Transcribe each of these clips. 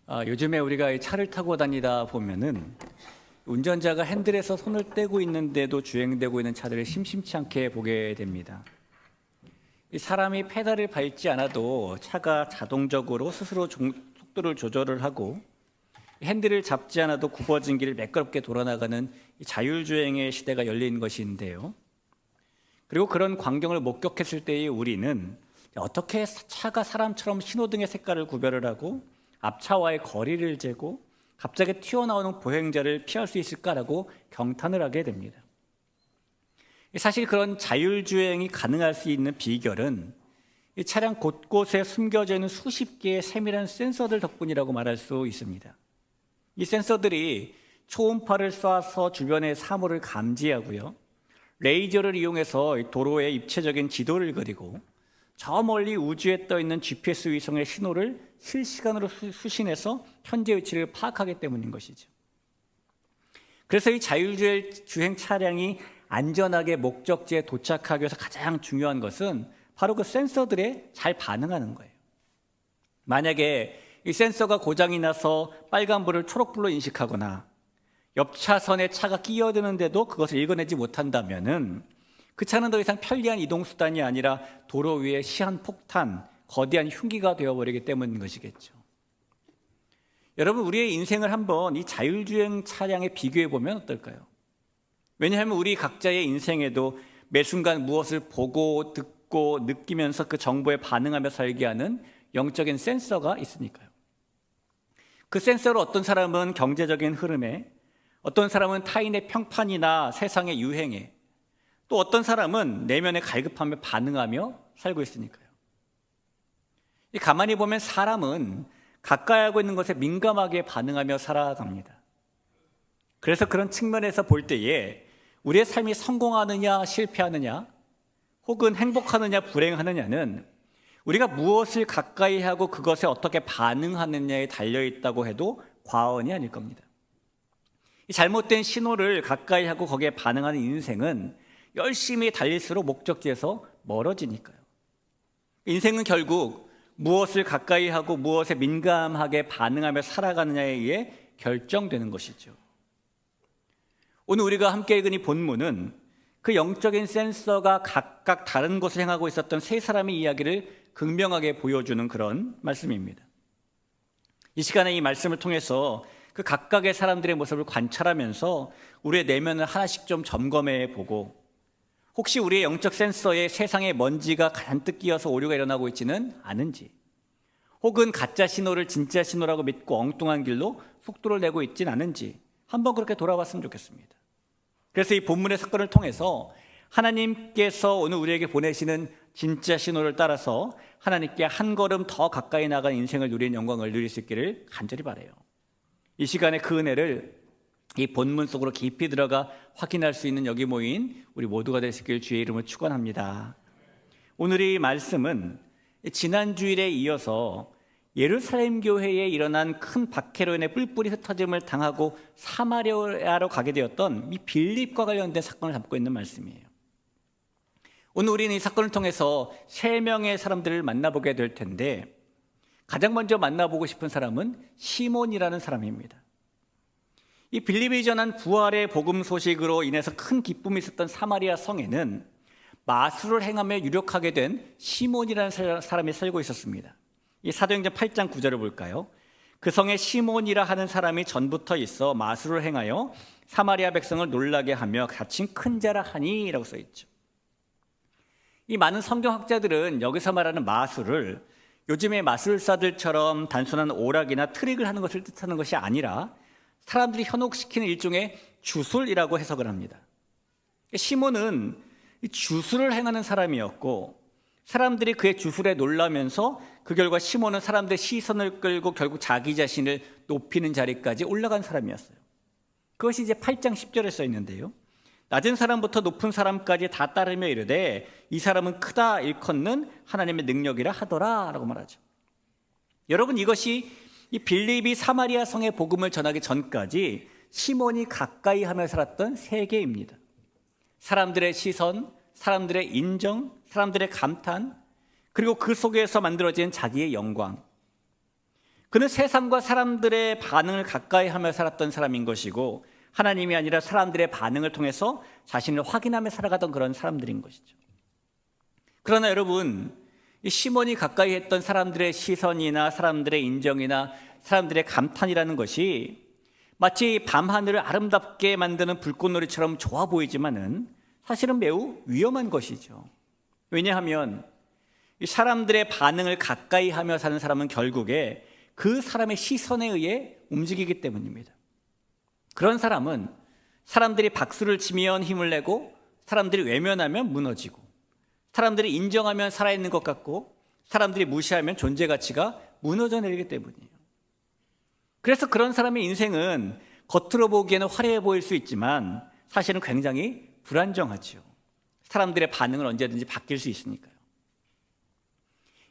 요즘에 우리가 이 차를 타고 다니다 보면은 운전자가 핸들에서 손을 떼고 있는데도 주행되고 있는 차들을 심심치 않게 보게 됩니다. 이 사람이 페달을 밟지 않아도 차가 자동적으로 스스로 속도를 조절을 하고 핸들을 잡지 않아도 굽어진 길을 매끄럽게 돌아나가는 이 자율주행의 시대가 열린 것인데요. 그리고 그런 광경을 목격했을 때의 우리는 어떻게 차가 사람처럼 신호등의 색깔을 구별을 하고 앞차와의 거리를 재고 갑자기 튀어나오는 보행자를 피할 수 있을까라고 경탄을 하게 됩니다. 사실 그런 자율주행이 가능할 수 있는 비결은 이 차량 곳곳에 숨겨져 있는 수십 개의 세밀한 센서들 덕분이라고 말할 수 있습니다. 이 센서들이 초음파를 쏴서 주변의 사물을 감지하고요, 레이저를 이용해서 도로의 입체적인 지도를 그리고 저 멀리 우주에 떠 있는 GPS 위성의 신호를 실시간으로 수신해서 현재 위치를 파악하기 때문인 것이죠. 그래서 이 자율주행 차량이 안전하게 목적지에 도착하기 위해서 가장 중요한 것은 바로 그 센서들에 잘 반응하는 거예요. 만약에 이 센서가 고장이 나서 빨간불을 초록불로 인식하거나 옆 차선에 차가 끼어드는데도 그것을 읽어내지 못한다면은 그 차는 더 이상 편리한 이동수단이 아니라 도로 위에 시한폭탄, 거대한 흉기가 되어버리기 때문인 것이겠죠. 여러분, 우리의 인생을 한번 이 자율주행 차량에 비교해 보면 어떨까요? 왜냐하면 우리 각자의 인생에도 매 순간 무엇을 보고 듣고 느끼면서 그 정보에 반응하며 살게 하는 영적인 센서가 있으니까요. 그 센서로 어떤 사람은 경제적인 흐름에, 어떤 사람은 타인의 평판이나 세상의 유행에, 또 어떤 사람은 내면의 갈급함에 반응하며 살고 있으니까요. 가만히 보면 사람은 가까이 하고 있는 것에 민감하게 반응하며 살아갑니다. 그래서 그런 측면에서 볼 때에 우리의 삶이 성공하느냐 실패하느냐 혹은 행복하느냐 불행하느냐는 우리가 무엇을 가까이 하고 그것에 어떻게 반응하느냐에 달려있다고 해도 과언이 아닐 겁니다. 이 잘못된 신호를 가까이 하고 거기에 반응하는 인생은 열심히 달릴수록 목적지에서 멀어지니까요. 인생은 결국 무엇을 가까이 하고 무엇에 민감하게 반응하며 살아가느냐에 의해 결정되는 것이죠. 오늘 우리가 함께 읽은 이 본문은 그 영적인 센서가 각각 다른 곳을 향하고 있었던 세 사람의 이야기를 극명하게 보여주는 그런 말씀입니다. 이 시간에 이 말씀을 통해서 그 각각의 사람들의 모습을 관찰하면서 우리의 내면을 하나씩 좀 점검해 보고, 혹시 우리의 영적 센서에 세상의 먼지가 가득 끼어서 오류가 일어나고 있지는 않은지, 혹은 가짜 신호를 진짜 신호라고 믿고 엉뚱한 길로 속도를 내고 있지는 않은지 한번 그렇게 돌아봤으면 좋겠습니다. 그래서 이 본문의 사건을 통해서 하나님께서 오늘 우리에게 보내시는 진짜 신호를 따라서 하나님께 한 걸음 더 가까이 나간 인생을 누리는 영광을 누릴 수 있기를 간절히 바라요. 이 시간에 그 은혜를 이 본문 속으로 깊이 들어가 확인할 수 있는 여기 모인 우리 모두가 될 수 있기를 주의 이름으로 축원합니다. 오늘의 말씀은 지난 주일에 이어서 예루살렘 교회에 일어난 큰 박해로 인해 뿔뿔이 흩어짐을 당하고 사마리아로 가게 되었던 이 빌립과 관련된 사건을 담고 있는 말씀이에요. 오늘 우리는 이 사건을 통해서 세 명의 사람들을 만나보게 될 텐데, 가장 먼저 만나보고 싶은 사람은 시몬이라는 사람입니다. 이 빌립이 전한 부활의 복음 소식으로 인해서 큰 기쁨이 있었던 사마리아 성에는 마술을 행하며 유력하게 된 시몬이라는 사람이 살고 있었습니다. 이 사도행전 8장 9절을 볼까요? 그 성에 시몬이라 하는 사람이 전부터 있어 마술을 행하여 사마리아 백성을 놀라게 하며 갇힌 큰 자라 하니 라고 써있죠. 이 많은 성경학자들은 여기서 말하는 마술을 요즘의 마술사들처럼 단순한 오락이나 트릭을 하는 것을 뜻하는 것이 아니라 사람들이 현혹시키는 일종의 주술이라고 해석을 합니다. 시몬은 주술을 행하는 사람이었고, 사람들이 그의 주술에 놀라면서 그 결과 시몬은 사람들의 시선을 끌고 결국 자기 자신을 높이는 자리까지 올라간 사람이었어요. 그것이 이제 8장 10절에 써 있는데요, 낮은 사람부터 높은 사람까지 다 따르며 이르되 이 사람은 크다 일컫는 하나님의 능력이라 하더라 라고 말하죠. 여러분, 이것이 이 빌립이 사마리아 성의 복음을 전하기 전까지 시몬이 가까이 하며 살았던 세계입니다. 사람들의 시선, 사람들의 인정, 사람들의 감탄, 그리고 그 속에서 만들어진 자기의 영광. 그는 세상과 사람들의 반응을 가까이 하며 살았던 사람인 것이고 하나님이 아니라 사람들의 반응을 통해서 자신을 확인하며 살아가던 그런 사람들인 것이죠. 그러나 여러분, 이 시몬이 가까이 했던 사람들의 시선이나 사람들의 인정이나 사람들의 감탄이라는 것이 마치 밤하늘을 아름답게 만드는 불꽃놀이처럼 좋아 보이지만은 사실은 매우 위험한 것이죠. 왜냐하면 이 사람들의 반응을 가까이 하며 사는 사람은 결국에 그 사람의 시선에 의해 움직이기 때문입니다. 그런 사람은 사람들이 박수를 치면 힘을 내고 사람들이 외면하면 무너지고 사람들이 인정하면 살아있는 것 같고 사람들이 무시하면 존재 가치가 무너져 내리기 때문이에요. 그래서 그런 사람의 인생은 겉으로 보기에는 화려해 보일 수 있지만 사실은 굉장히 불안정하죠. 사람들의 반응은 언제든지 바뀔 수 있으니까요.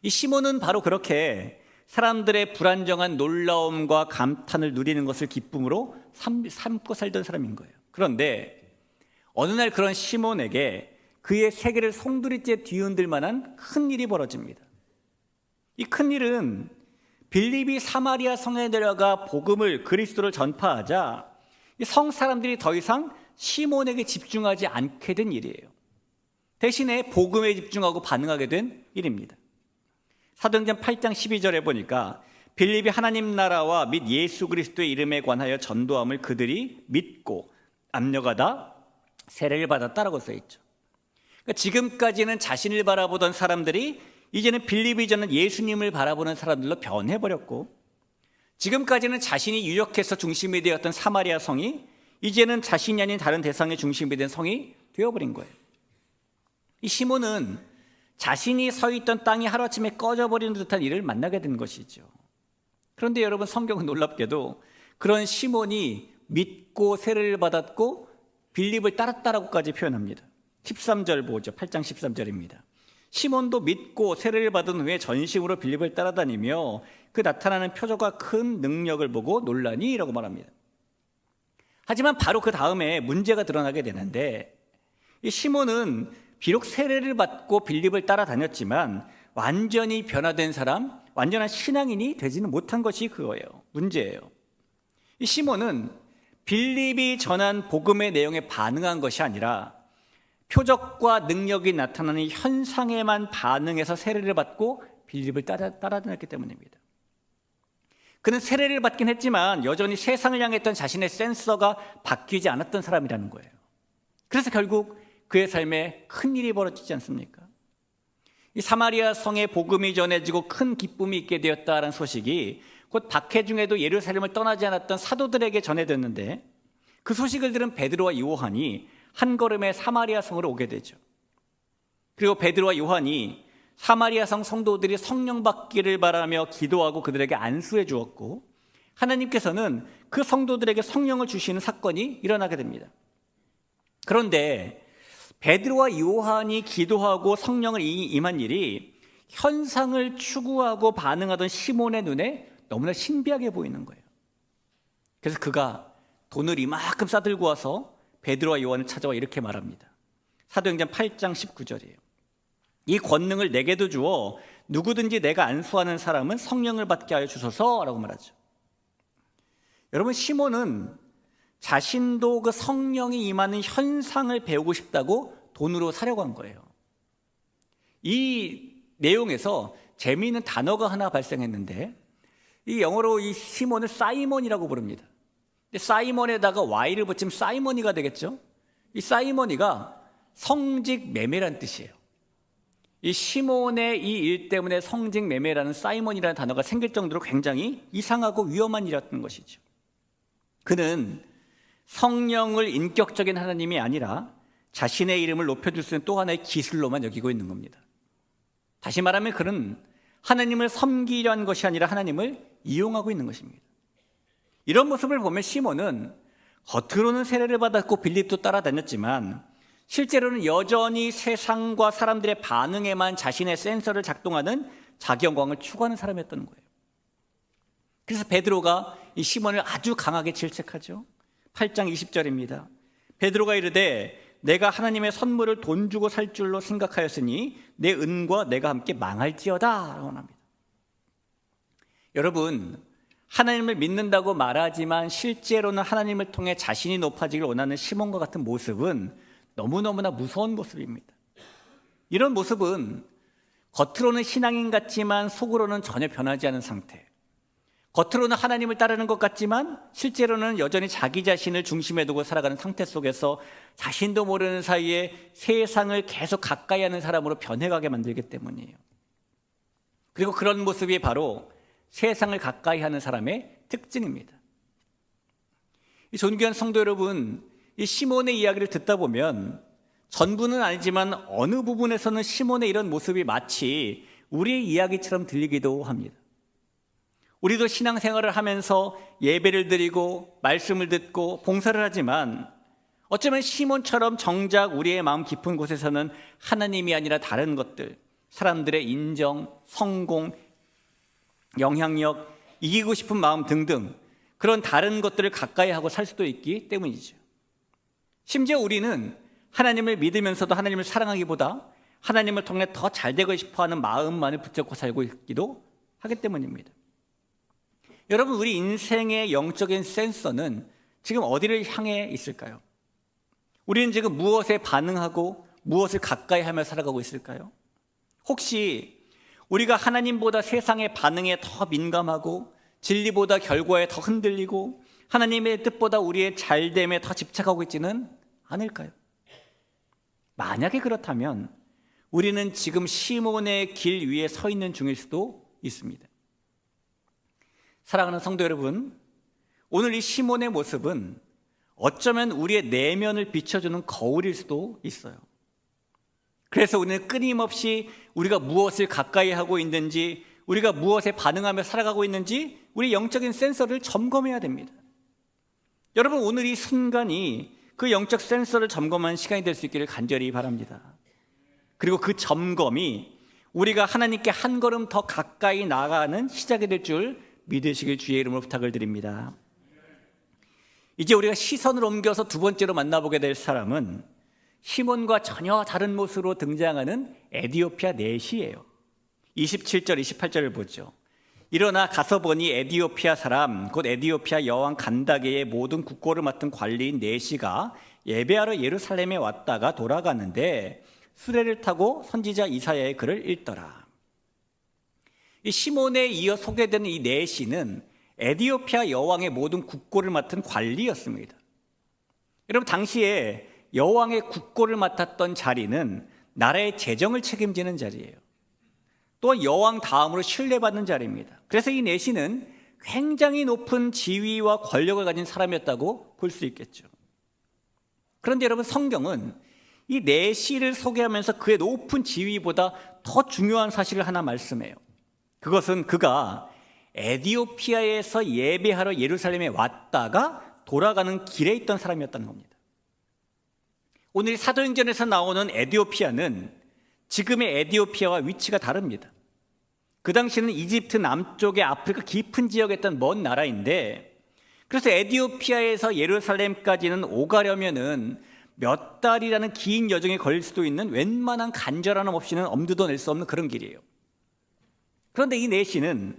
이 시몬은 바로 그렇게 사람들의 불안정한 놀라움과 감탄을 누리는 것을 기쁨으로 삼고 살던 사람인 거예요. 그런데 어느 날 그런 시몬에게 그의 세계를 송두리째 뒤흔들 만한 큰 일이 벌어집니다. 이 큰 일은 빌립이 사마리아 성에 내려가 복음을 그리스도를 전파하자 이 성 사람들이 더 이상 시몬에게 집중하지 않게 된 일이에요. 대신에 복음에 집중하고 반응하게 된 일입니다. 사도행전 8장 12절에 보니까 빌립이 하나님 나라와 및 예수 그리스도의 이름에 관하여 전도함을 그들이 믿고 압력하다 세례를 받았다라고 써있죠. 그러니까 지금까지는 자신을 바라보던 사람들이 이제는 빌립이 전는 예수님을 바라보는 사람들로 변해버렸고, 지금까지는 자신이 유력해서 중심이 되었던 사마리아 성이 이제는 자신이 아닌 다른 대상의 중심이 된 성이 되어버린 거예요. 이 시몬은 자신이 서 있던 땅이 하루아침에 꺼져버리는 듯한 일을 만나게 된 것이죠. 그런데 여러분, 성경은 놀랍게도 그런 시몬이 믿고 세례를 받았고 빌립을 따랐다라고까지 표현합니다. 13절 보죠. 8장 13절입니다. 시몬도 믿고 세례를 받은 후에 전심으로 빌립을 따라다니며 그 나타나는 표적과 큰 능력을 보고 놀라니 라고 말합니다. 하지만 바로 그 다음에 문제가 드러나게 되는데, 이 시몬은 비록 세례를 받고 빌립을 따라다녔지만 완전히 변화된 사람, 완전한 신앙인이 되지는 못한 것이 그거예요. 문제예요. 이 시몬은 빌립이 전한 복음의 내용에 반응한 것이 아니라 표적과 능력이 나타나는 현상에만 반응해서 세례를 받고 빌립을 따라다녔기 때문입니다. 그는 세례를 받긴 했지만 여전히 세상을 향했던 자신의 센서가 바뀌지 않았던 사람이라는 거예요. 그래서 결국 그의 삶에 큰 일이 벌어지지 않습니까? 이 사마리아 성에 복음이 전해지고 큰 기쁨이 있게 되었다는 소식이 곧 박해중에도 예루살렘을 떠나지 않았던 사도들에게 전해졌는데, 그 소식을 들은 베드로와 요한이 한 걸음에 사마리아 성으로 오게 되죠. 그리고 베드로와 요한이 사마리아 성 성도들이 성령 받기를 바라며 기도하고 그들에게 안수해 주었고, 하나님께서는 그 성도들에게 성령을 주시는 사건이 일어나게 됩니다. 그런데 베드로와 요한이 기도하고 성령을 임한 일이 현상을 추구하고 반응하던 시몬의 눈에 너무나 신비하게 보이는 거예요. 그래서 그가 돈을 이만큼 싸들고 와서 베드로와 요한을 찾아와 이렇게 말합니다. 사도행전 8장 19절이에요. 이 권능을 내게도 주어 누구든지 내가 안수하는 사람은 성령을 받게 하여 주소서라고 말하죠. 여러분, 시몬은 자신도 그 성령이 임하는 현상을 배우고 싶다고 돈으로 사려고 한 거예요. 이 내용에서 재미있는 단어가 하나 발생했는데, 이 영어로 이 시몬을 사이몬이라고 부릅니다. 근데 사이몬에다가 Y를 붙이면 사이머니가 되겠죠. 이 사이머니가 성직 매매란 뜻이에요. 이 시몬의 이 일 때문에 성직 매매라는 사이몬이라는 단어가 생길 정도로 굉장히 이상하고 위험한 일이었던 것이죠. 그는 성령을 인격적인 하나님이 아니라 자신의 이름을 높여줄 수 있는 또 하나의 기술로만 여기고 있는 겁니다. 다시 말하면 그는 하나님을 섬기려는 것이 아니라 하나님을 이용하고 있는 것입니다. 이런 모습을 보면 시몬은 겉으로는 세례를 받았고 빌립도 따라다녔지만 실제로는 여전히 세상과 사람들의 반응에만 자신의 센서를 작동하는 자기 영광을 추구하는 사람이었던 거예요. 그래서 베드로가 이 시몬을 아주 강하게 질책하죠. 8장 20절입니다. 베드로가 이르되 내가 하나님의 선물을 돈 주고 살 줄로 생각하였으니 내 은과 내가 함께 망할지어다 라고 합니다. 여러분, 하나님을 믿는다고 말하지만 실제로는 하나님을 통해 자신이 높아지길 원하는 시몬과 같은 모습은 너무너무나 무서운 모습입니다. 이런 모습은 겉으로는 신앙인 같지만 속으로는 전혀 변하지 않은 상태, 겉으로는 하나님을 따르는 것 같지만 실제로는 여전히 자기 자신을 중심에 두고 살아가는 상태 속에서 자신도 모르는 사이에 세상을 계속 가까이 하는 사람으로 변해가게 만들기 때문이에요. 그리고 그런 모습이 바로 세상을 가까이 하는 사람의 특징입니다. 이 존귀한 성도 여러분, 이 시몬의 이야기를 듣다 보면 전부는 아니지만 어느 부분에서는 시몬의 이런 모습이 마치 우리의 이야기처럼 들리기도 합니다. 우리도 신앙생활을 하면서 예배를 드리고 말씀을 듣고 봉사를 하지만 어쩌면 시몬처럼 정작 우리의 마음 깊은 곳에서는 하나님이 아니라 다른 것들, 사람들의 인정, 성공, 영향력, 이기고 싶은 마음 등등 그런 다른 것들을 가까이 하고 살 수도 있기 때문이죠. 심지어 우리는 하나님을 믿으면서도 하나님을 사랑하기보다 하나님을 통해 더 잘되고 싶어하는 마음만을 붙잡고 살고 있기도 하기 때문입니다. 여러분, 우리 인생의 영적인 센서는 지금 어디를 향해 있을까요? 우리는 지금 무엇에 반응하고 무엇을 가까이 하며 살아가고 있을까요? 혹시 우리가 하나님보다 세상의 반응에 더 민감하고 진리보다 결과에 더 흔들리고 하나님의 뜻보다 우리의 잘됨에 더 집착하고 있지는 않을까요? 만약에 그렇다면 우리는 지금 시몬의 길 위에 서 있는 중일 수도 있습니다. 사랑하는 성도 여러분, 오늘 이 시몬의 모습은 어쩌면 우리의 내면을 비춰주는 거울일 수도 있어요. 그래서 우리는 끊임없이 우리가 무엇을 가까이 하고 있는지, 우리가 무엇에 반응하며 살아가고 있는지 우리 영적인 센서를 점검해야 됩니다. 여러분, 오늘 이 순간이 그 영적 센서를 점검하는 시간이 될 수 있기를 간절히 바랍니다. 그리고 그 점검이 우리가 하나님께 한 걸음 더 가까이 나아가는 시작이 될 줄 믿으시길 주의 이름으로 부탁을 드립니다. 이제 우리가 시선을 옮겨서 두 번째로 만나보게 될 사람은 시몬과 전혀 다른 모습으로 등장하는 에디오피아 내시예요. 27절, 28절을 보죠. 일어나 가서 보니 에디오피아 사람, 곧 에디오피아 여왕 간다게의 모든 국고를 맡은 관리인 내시가 예배하러 예루살렘에 왔다가 돌아가는데 수레를 타고 선지자 이사야의 글을 읽더라. 이 시몬에 이어 소개되는 이 내시는 에디오피아 여왕의 모든 국고를 맡은 관리였습니다. 여러분, 당시에 여왕의 국고를 맡았던 자리는 나라의 재정을 책임지는 자리예요. 또한 여왕 다음으로 신뢰받는 자리입니다. 그래서 이 내시는 굉장히 높은 지위와 권력을 가진 사람이었다고 볼 수 있겠죠. 그런데 여러분, 성경은 이 내시를 소개하면서 그의 높은 지위보다 더 중요한 사실을 하나 말씀해요. 그것은 그가 에디오피아에서 예배하러 예루살렘에 왔다가 돌아가는 길에 있던 사람이었다는 겁니다. 오늘 사도행전에서 나오는 에디오피아는 지금의 에디오피아와 위치가 다릅니다. 그 당시는 이집트 남쪽의 아프리카 깊은 지역에 있던 먼 나라인데, 그래서 에디오피아에서 예루살렘까지는 오가려면은 몇 달이라는 긴 여정이 걸릴 수도 있는 웬만한 간절함 없이는 엄두도 낼 수 없는 그런 길이에요. 그런데 이 내시는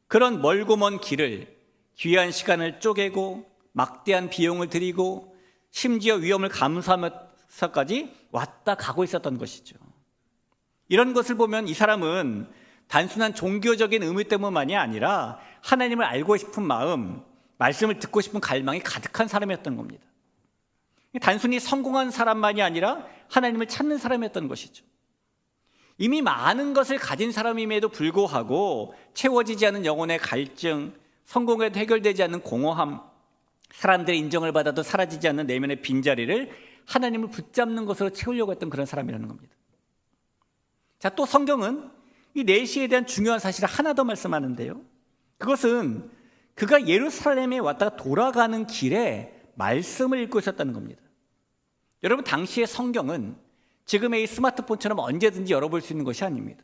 그런 멀고 먼 길을 귀한 시간을 쪼개고 막대한 비용을 들이고 심지어 위험을 감수하면서까지 왔다 가고 있었던 것이죠. 이런 것을 보면 이 사람은 단순한 종교적인 의미 때문만이 아니라 하나님을 알고 싶은 마음, 말씀을 듣고 싶은 갈망이 가득한 사람이었던 겁니다. 단순히 성공한 사람만이 아니라 하나님을 찾는 사람이었던 것이죠. 이미 많은 것을 가진 사람임에도 불구하고 채워지지 않은 영혼의 갈증, 성공에도 해결되지 않는 공허함, 사람들의 인정을 받아도 사라지지 않는 내면의 빈자리를 하나님을 붙잡는 것으로 채우려고 했던 그런 사람이라는 겁니다. 자, 또 성경은 이 내시에 대한 중요한 사실을 하나 더 말씀하는데요. 그것은 그가 예루살렘에 왔다가 돌아가는 길에 말씀을 읽고 있었다는 겁니다. 여러분, 당시의 성경은 지금의 이 스마트폰처럼 언제든지 열어볼 수 있는 것이 아닙니다.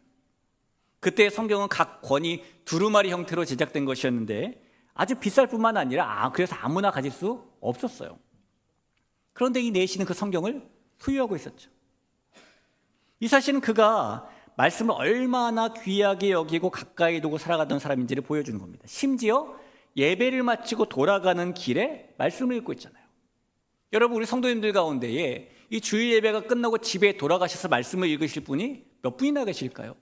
그때의 성경은 각 권이 두루마리 형태로 제작된 것이었는데 아주 비쌀 뿐만 아니라 그래서 아무나 가질 수 없었어요. 그런데 이 내시는 그 성경을 소유하고 있었죠. 이 사실은 그가 말씀을 얼마나 귀하게 여기고 가까이 두고 살아가던 사람인지를 보여주는 겁니다. 심지어 예배를 마치고 돌아가는 길에 말씀을 읽고 있잖아요. 여러분, 우리 성도님들 가운데에 이 주일 예배가 끝나고 집에 돌아가셔서 말씀을 읽으실 분이 몇 분이나 계실까요?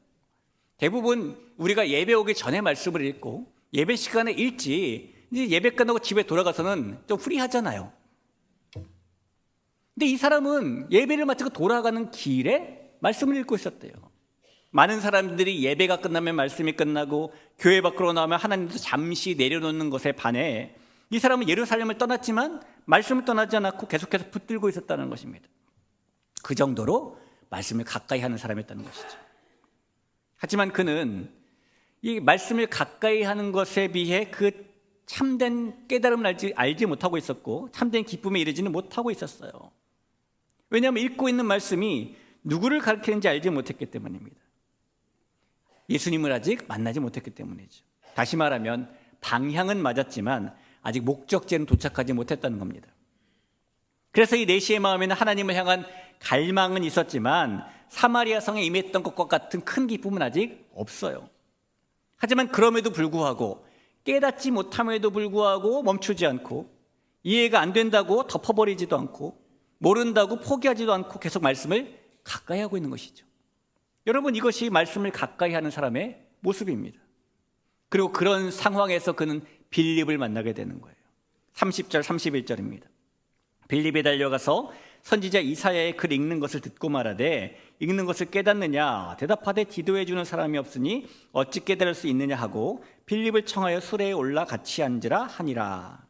대부분 우리가 예배 오기 전에 말씀을 읽고 예배 시간에 읽지, 이제 예배 끝나고 집에 돌아가서는 좀 프리하잖아요. 근데 이 사람은 예배를 마치고 돌아가는 길에 말씀을 읽고 있었대요. 많은 사람들이 예배가 끝나면 말씀이 끝나고 교회 밖으로 나오면 하나님도 잠시 내려놓는 것에 반해 이 사람은 예루살렘을 떠났지만 말씀을 떠나지 않았고 계속해서 붙들고 있었다는 것입니다. 그 정도로 말씀을 가까이 하는 사람이었다는 것이죠. 하지만 그는 이 말씀을 가까이 하는 것에 비해 그 참된 깨달음을 알지 못하고 있었고 참된 기쁨에 이르지는 못하고 있었어요. 왜냐하면 읽고 있는 말씀이 누구를 가리키는지 알지 못했기 때문입니다. 예수님을 아직 만나지 못했기 때문이죠. 다시 말하면 방향은 맞았지만 아직 목적지에는 도착하지 못했다는 겁니다. 그래서 이 내시의 마음에는 하나님을 향한 갈망은 있었지만 사마리아 성에 임했던 것과 같은 큰 기쁨은 아직 없어요. 하지만 그럼에도 불구하고 깨닫지 못함에도 불구하고 멈추지 않고 이해가 안 된다고 덮어버리지도 않고 모른다고 포기하지도 않고 계속 말씀을 가까이 하고 있는 것이죠. 여러분, 이것이 말씀을 가까이 하는 사람의 모습입니다. 그리고 그런 상황에서 그는 빌립을 만나게 되는 거예요. 30절 31절입니다. 빌립이 달려가서 선지자 이사야의 글 읽는 것을 듣고 말하되 읽는 것을 깨닫느냐 대답하되 기도해 주는 사람이 없으니 어찌 깨달을 수 있느냐 하고 빌립을 청하여 수레에 올라 같이 앉으라 하니라.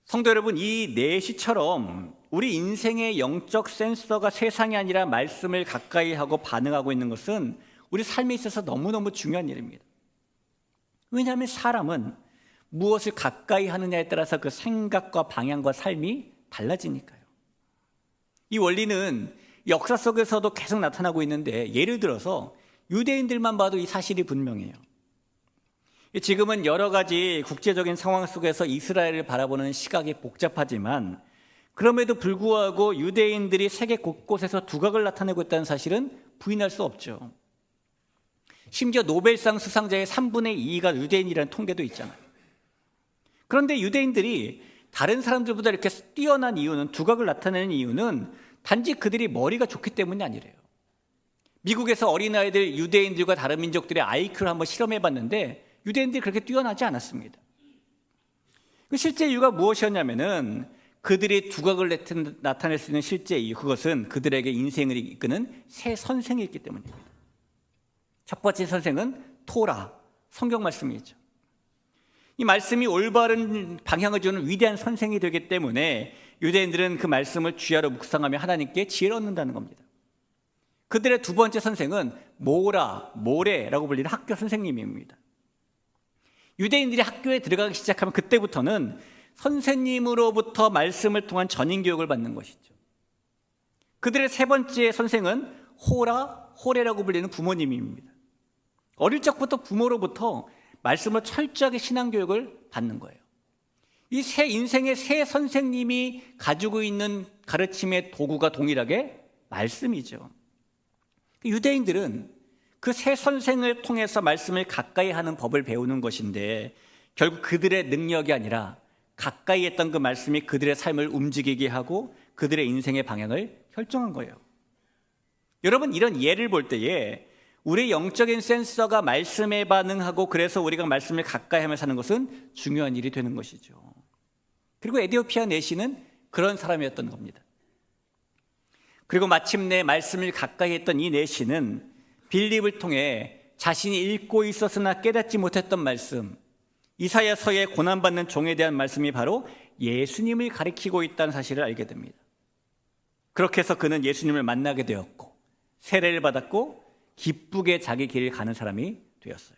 성도 여러분, 이 내시처럼 우리 인생의 영적 센서가 세상이 아니라 말씀을 가까이 하고 반응하고 있는 것은 우리 삶에 있어서 너무너무 중요한 일입니다. 왜냐하면 사람은 무엇을 가까이 하느냐에 따라서 그 생각과 방향과 삶이 달라지니까요. 이 원리는 역사 속에서도 계속 나타나고 있는데 예를 들어서 유대인들만 봐도 이 사실이 분명해요. 지금은 여러 가지 국제적인 상황 속에서 이스라엘을 바라보는 시각이 복잡하지만 그럼에도 불구하고 유대인들이 세계 곳곳에서 두각을 나타내고 있다는 사실은 부인할 수 없죠. 심지어 노벨상 수상자의 3분의 2가 유대인이라는 통계도 있잖아요. 그런데 유대인들이 다른 사람들보다 이렇게 뛰어난 이유는, 두각을 나타내는 이유는 단지 그들이 머리가 좋기 때문이 아니래요. 미국에서 어린아이들 유대인들과 다른 민족들의 IQ를 한번 실험해봤는데 유대인들이 그렇게 뛰어나지 않았습니다. 실제 이유가 무엇이었냐면은 그들이 두각을 나타낼 수 있는 실제 이유, 그것은 그들에게 인생을 이끄는 새 선생이 있기 때문입니다. 첫 번째 선생은 토라, 성경 말씀이죠. 이 말씀이 올바른 방향을 주는 위대한 선생이 되기 때문에 유대인들은 그 말씀을 주야로 묵상하며 하나님께 지혜를 얻는다는 겁니다. 그들의 두 번째 선생은 모레라고 불리는 학교 선생님입니다. 유대인들이 학교에 들어가기 시작하면 그때부터는 선생님으로부터 말씀을 통한 전인 교육을 받는 것이죠. 그들의 세 번째 선생은 호레라고 불리는 부모님입니다. 어릴 적부터 부모로부터 말씀을 철저하게 신앙교육을 받는 거예요. 이 새 인생의 새 선생님이 가지고 있는 가르침의 도구가 동일하게 말씀이죠. 유대인들은 그 새 선생을 통해서 말씀을 가까이 하는 법을 배우는 것인데 결국 그들의 능력이 아니라 가까이 했던 그 말씀이 그들의 삶을 움직이게 하고 그들의 인생의 방향을 결정한 거예요. 여러분, 이런 예를 볼 때에 우리의 영적인 센서가 말씀에 반응하고 그래서 우리가 말씀을 가까이 하며 사는 것은 중요한 일이 되는 것이죠. 그리고 에디오피아 내시는 그런 사람이었던 겁니다. 그리고 마침내 말씀을 가까이 했던 이 내시는 빌립을 통해 자신이 읽고 있었으나 깨닫지 못했던 말씀, 이사야서의 고난받는 종에 대한 말씀이 바로 예수님을 가리키고 있다는 사실을 알게 됩니다. 그렇게 해서 그는 예수님을 만나게 되었고 세례를 받았고 기쁘게 자기 길을 가는 사람이 되었어요.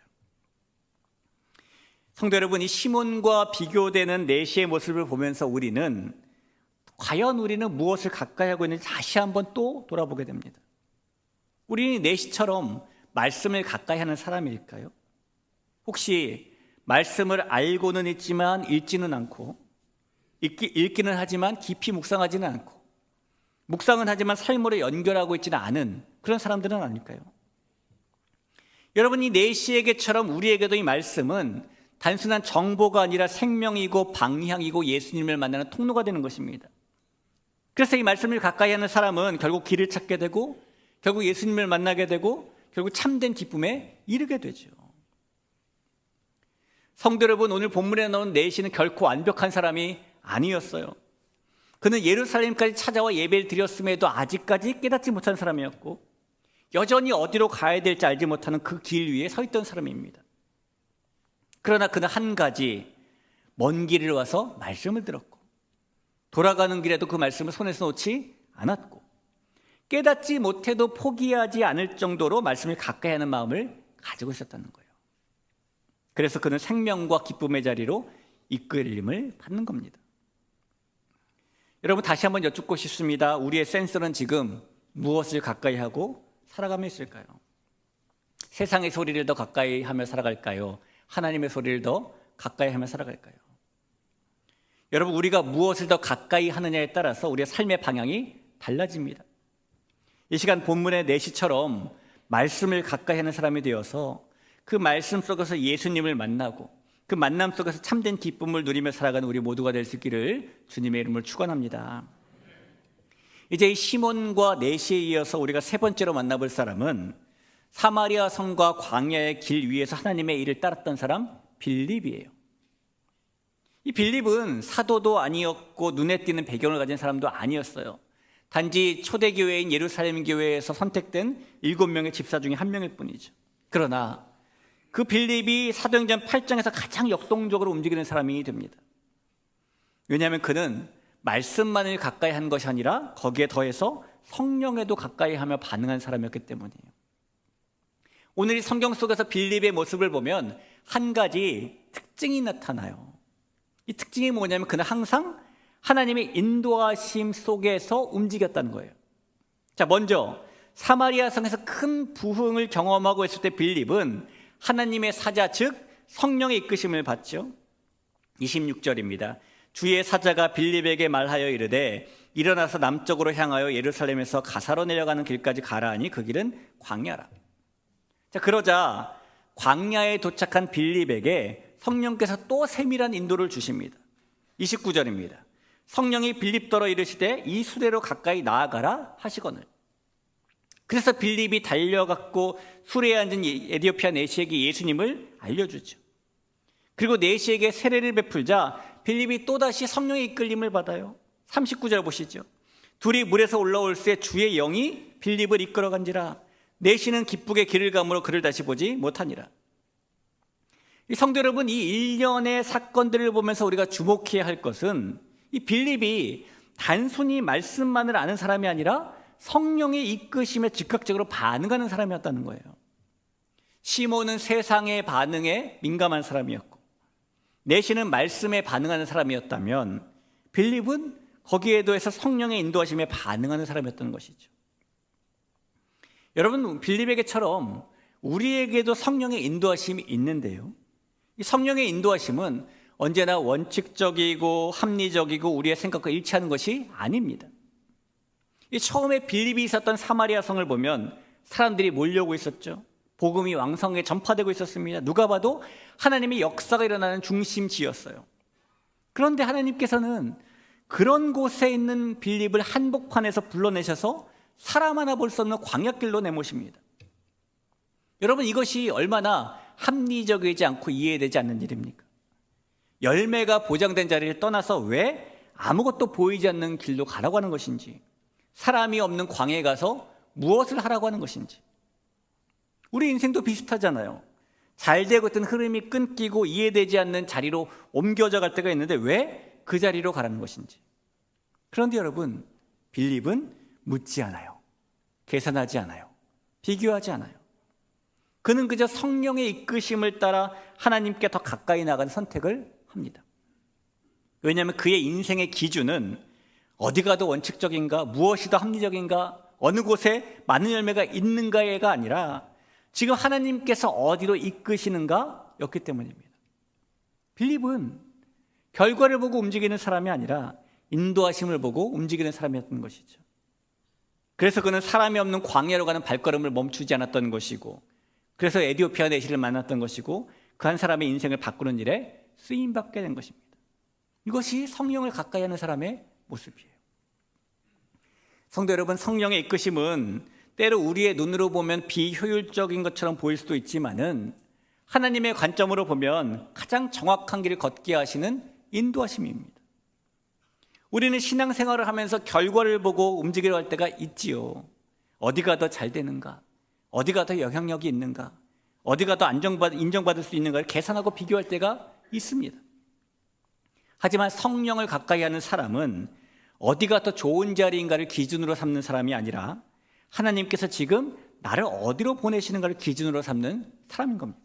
성도 여러분, 이 시몬과 비교되는 내시의 모습을 보면서 우리는 과연 우리는 무엇을 가까이 하고 있는지 다시 한번 또 돌아보게 됩니다. 우리는 내시처럼 말씀을 가까이 하는 사람일까요? 혹시 말씀을 알고는 있지만 읽지는 않고 읽기는 하지만 깊이 묵상하지는 않고 묵상은 하지만 삶으로 연결하고 있지는 않은 그런 사람들은 아닐까요? 여러분, 이 내시에게처럼 우리에게도 이 말씀은 단순한 정보가 아니라 생명이고 방향이고 예수님을 만나는 통로가 되는 것입니다. 그래서 이 말씀을 가까이 하는 사람은 결국 길을 찾게 되고 결국 예수님을 만나게 되고 결국 참된 기쁨에 이르게 되죠. 성도 여러분, 오늘 본문에 나온 내시는 결코 완벽한 사람이 아니었어요. 그는 예루살렘까지 찾아와 예배를 드렸음에도 아직까지 깨닫지 못한 사람이었고 여전히 어디로 가야 될지 알지 못하는 그 길 위에 서 있던 사람입니다. 그러나 그는 한 가지, 먼 길을 와서 말씀을 들었고 돌아가는 길에도 그 말씀을 손에서 놓지 않았고 깨닫지 못해도 포기하지 않을 정도로 말씀을 가까이 하는 마음을 가지고 있었다는 거예요. 그래서 그는 생명과 기쁨의 자리로 이끌림을 받는 겁니다. 여러분, 다시 한번 여쭙고 싶습니다. 우리의 센서는 지금 무엇을 가까이 하고 살아가며 있을까요? 세상의 소리를 더 가까이 하며 살아갈까요? 하나님의 소리를 더 가까이 하며 살아갈까요? 여러분, 우리가 무엇을 더 가까이 하느냐에 따라서 우리의 삶의 방향이 달라집니다. 이 시간 본문의 내시처럼 말씀을 가까이 하는 사람이 되어서 그 말씀 속에서 예수님을 만나고 그 만남 속에서 참된 기쁨을 누리며 살아가는 우리 모두가 될 수 있기를 주님의 이름으로 축원합니다. 이제 이 시몬과 내시에 이어서 우리가 세 번째로 만나볼 사람은 사마리아 성과 광야의 길 위에서 하나님의 일을 따랐던 사람 빌립이에요. 이 빌립은 사도도 아니었고 눈에 띄는 배경을 가진 사람도 아니었어요. 단지 초대교회인 예루살렘 교회에서 선택된 7명의 집사 중에 한 명일 뿐이죠. 그러나 그 빌립이 사도행전 8장에서 가장 역동적으로 움직이는 사람이 됩니다. 왜냐하면 그는 말씀만을 가까이 한 것이 아니라 거기에 더해서 성령에도 가까이 하며 반응한 사람이었기 때문이에요. 오늘 이 성경 속에서 빌립의 모습을 보면 한 가지 특징이 나타나요. 이 특징이 뭐냐면 그는 항상 하나님의 인도하심 속에서 움직였다는 거예요. 자, 먼저 사마리아 성에서 큰 부흥을 경험하고 있을 때 빌립은 하나님의 사자, 즉 성령의 이끄심을 받죠. 26절입니다. 주의 사자가 빌립에게 말하여 이르되 일어나서 남쪽으로 향하여 예루살렘에서 가사로 내려가는 길까지 가라 하니 그 길은 광야라. 자, 그러자 광야에 도착한 빌립에게 성령께서 또 세밀한 인도를 주십니다. 29절입니다. 성령이 빌립더러 이르시되 이 수레로 가까이 나아가라 하시거늘. 그래서 빌립이 달려갔고 수레에 앉은 에디오피아 내시에게 예수님을 알려주죠. 그리고 내시에게 세례를 베풀자 빌립이 또다시 성령의 이끌림을 받아요. 39절 보시죠. 둘이 물에서 올라올 새 주의 영이 빌립을 이끌어간지라 내시는 기쁘게 길을 가므로 그를 다시 보지 못하니라. 이 성도 여러분, 이 일련의 사건들을 보면서 우리가 주목해야 할 것은 이 빌립이 단순히 말씀만을 아는 사람이 아니라 성령의 이끄심에 즉각적으로 반응하는 사람이었다는 거예요. 시몬은 세상의 반응에 민감한 사람이었고 내시는 말씀에 반응하는 사람이었다면 빌립은 거기에 더해서 성령의 인도하심에 반응하는 사람이었던 것이죠. 여러분, 빌립에게처럼 우리에게도 성령의 인도하심이 있는데요, 이 성령의 인도하심은 언제나 원칙적이고 합리적이고 우리의 생각과 일치하는 것이 아닙니다. 이 처음에 빌립이 있었던 사마리아 성을 보면 사람들이 몰려오고 있었죠. 복음이 왕성하게 전파되고 있었습니다. 누가 봐도 하나님의 역사가 일어나는 중심지였어요. 그런데 하나님께서는 그런 곳에 있는 빌립을 한복판에서 불러내셔서 사람 하나 볼 수 없는 광야길로 내모십니다. 여러분, 이것이 얼마나 합리적이지 않고 이해되지 않는 일입니까? 열매가 보장된 자리를 떠나서 왜 아무것도 보이지 않는 길로 가라고 하는 것인지, 사람이 없는 광야에 가서 무엇을 하라고 하는 것인지. 우리 인생도 비슷하잖아요. 잘 되고 있던 흐름이 끊기고 이해되지 않는 자리로 옮겨져 갈 때가 있는데 왜 그 자리로 가라는 것인지. 그런데 여러분, 빌립은 묻지 않아요. 계산하지 않아요. 비교하지 않아요. 그는 그저 성령의 이끄심을 따라 하나님께 더 가까이 나가는 선택을 합니다. 왜냐하면 그의 인생의 기준은 어디가 더 원칙적인가, 무엇이 더 합리적인가, 어느 곳에 많은 열매가 있는가가 아니라 지금 하나님께서 어디로 이끄시는가 였기 때문입니다. 빌립은 결과를 보고 움직이는 사람이 아니라 인도하심을 보고 움직이는 사람이었던 것이죠. 그래서 그는 사람이 없는 광야로 가는 발걸음을 멈추지 않았던 것이고, 그래서 에디오피아 내시를 만났던 것이고, 그 한 사람의 인생을 바꾸는 일에 쓰임받게 된 것입니다. 이것이 성령을 가까이 하는 사람의 모습이에요. 성도 여러분, 성령의 이끄심은 때로 우리의 눈으로 보면 비효율적인 것처럼 보일 수도 있지만은 하나님의 관점으로 보면 가장 정확한 길을 걷게 하시는 인도하심입니다. 우리는 신앙생활을 하면서 결과를 보고 움직이려 할 때가 있지요. 어디가 더 잘 되는가? 어디가 더 영향력이 있는가? 어디가 더 인정받을 수 있는가를 계산하고 비교할 때가 있습니다. 하지만 성령을 가까이 하는 사람은 어디가 더 좋은 자리인가를 기준으로 삼는 사람이 아니라 하나님께서 지금 나를 어디로 보내시는가를 기준으로 삼는 사람인 겁니다.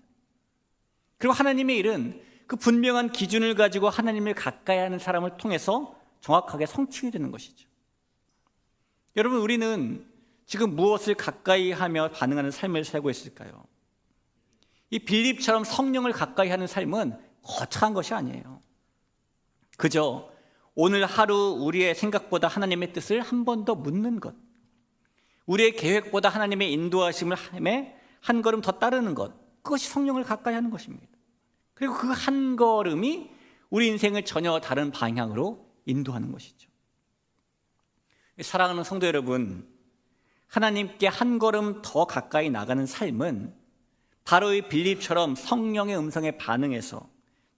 그리고 하나님의 일은 그 분명한 기준을 가지고 하나님을 가까이 하는 사람을 통해서 정확하게 성취가 되는 것이죠. 여러분, 우리는 지금 무엇을 가까이 하며 반응하는 삶을 살고 있을까요? 이 빌립처럼 성령을 가까이 하는 삶은 거창한 것이 아니에요. 그저 오늘 하루 우리의 생각보다 하나님의 뜻을 한 번 더 묻는 것, 우리의 계획보다 하나님의 인도하심을 한 걸음 더 따르는 것, 그것이 성령을 가까이 하는 것입니다. 그리고 그 한 걸음이 우리 인생을 전혀 다른 방향으로 인도하는 것이죠. 사랑하는 성도 여러분, 하나님께 한 걸음 더 가까이 나가는 삶은 바로 이 빌립처럼 성령의 음성에 반응해서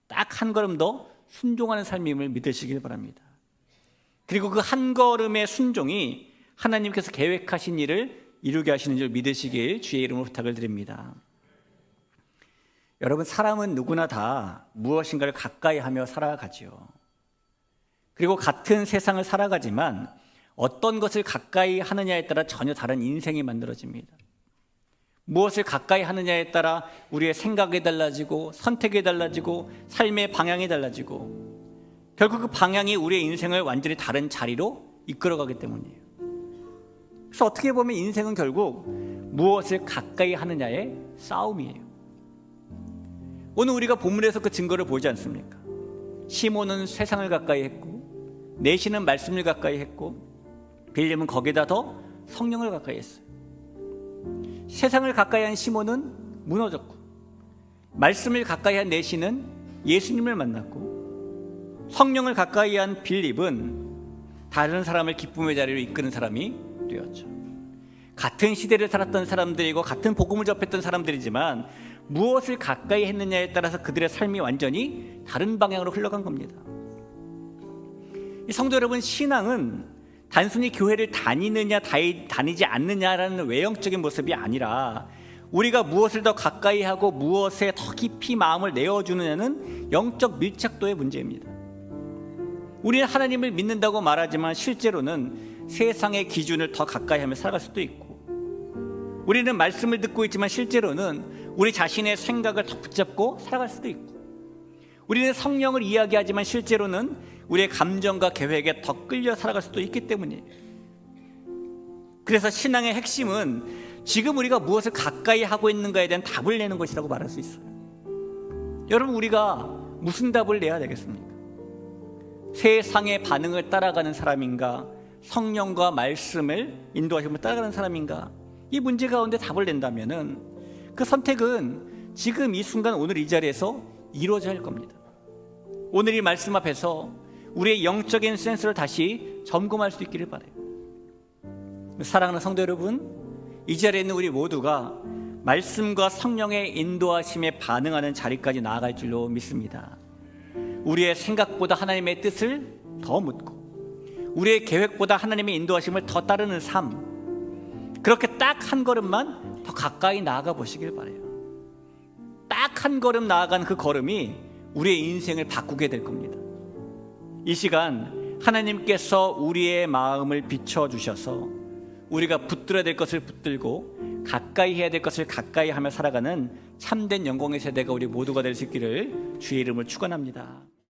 딱 한 걸음 더 순종하는 삶임을 믿으시길 바랍니다. 그리고 그 한 걸음의 순종이 하나님께서 계획하신 일을 이루게 하시는 줄 믿으시길 주의 이름으로 부탁을 드립니다. 여러분, 사람은 누구나 다 무엇인가를 가까이 하며 살아가지요. 그리고 같은 세상을 살아가지만 어떤 것을 가까이 하느냐에 따라 전혀 다른 인생이 만들어집니다. 무엇을 가까이 하느냐에 따라 우리의 생각이 달라지고 선택이 달라지고 삶의 방향이 달라지고 결국 그 방향이 우리의 인생을 완전히 다른 자리로 이끌어가기 때문이에요. 그래서 어떻게 보면 인생은 결국 무엇을 가까이 하느냐의 싸움이에요. 오늘 우리가 본문에서 그 증거를 보지 않습니까? 시몬은 세상을 가까이 했고 내시는 말씀을 가까이 했고 빌립은 거기다 더 성령을 가까이 했어요. 세상을 가까이 한 시몬은 무너졌고 말씀을 가까이 한 내시는 예수님을 만났고 성령을 가까이 한 빌립은 다른 사람을 기쁨의 자리로 이끄는 사람이 되었죠. 같은 시대를 살았던 사람들이고 같은 복음을 접했던 사람들이지만 무엇을 가까이 했느냐에 따라서 그들의 삶이 완전히 다른 방향으로 흘러간 겁니다. 성도 여러분, 신앙은 단순히 교회를 다니느냐 다니지 않느냐라는 외형적인 모습이 아니라 우리가 무엇을 더 가까이 하고 무엇에 더 깊이 마음을 내어주느냐는 영적 밀착도의 문제입니다. 우리는 하나님을 믿는다고 말하지만 실제로는 세상의 기준을 더 가까이 하며 살아갈 수도 있고, 우리는 말씀을 듣고 있지만 실제로는 우리 자신의 생각을 더 붙잡고 살아갈 수도 있고, 우리는 성령을 이야기하지만 실제로는 우리의 감정과 계획에 더 끌려 살아갈 수도 있기 때문이에요. 그래서 신앙의 핵심은 지금 우리가 무엇을 가까이 하고 있는가에 대한 답을 내는 것이라고 말할 수 있어요. 여러분, 우리가 무슨 답을 내야 되겠습니까? 세상의 반응을 따라가는 사람인가, 성령과 말씀을 인도하심을 따라가는 사람인가, 이 문제 가운데 답을 낸다면은 그 선택은 지금 이 순간 오늘 이 자리에서 이루어져야 할 겁니다. 오늘 이 말씀 앞에서 우리의 영적인 센스를 다시 점검할 수 있기를 바라요. 사랑하는 성도 여러분, 이 자리에 있는 우리 모두가 말씀과 성령의 인도하심에 반응하는 자리까지 나아갈 줄로 믿습니다. 우리의 생각보다 하나님의 뜻을 더 묻고 우리의 계획보다 하나님의 인도하심을 더 따르는 삶, 그렇게 딱 한 걸음만 더 가까이 나아가 보시길 바라요. 딱 한 걸음 나아간 그 걸음이 우리의 인생을 바꾸게 될 겁니다. 이 시간 하나님께서 우리의 마음을 비춰주셔서 우리가 붙들어야 될 것을 붙들고 가까이 해야 될 것을 가까이 하며 살아가는 참된 영광의 세대가 우리 모두가 될 수 있기를 주의 이름으로 축원합니다.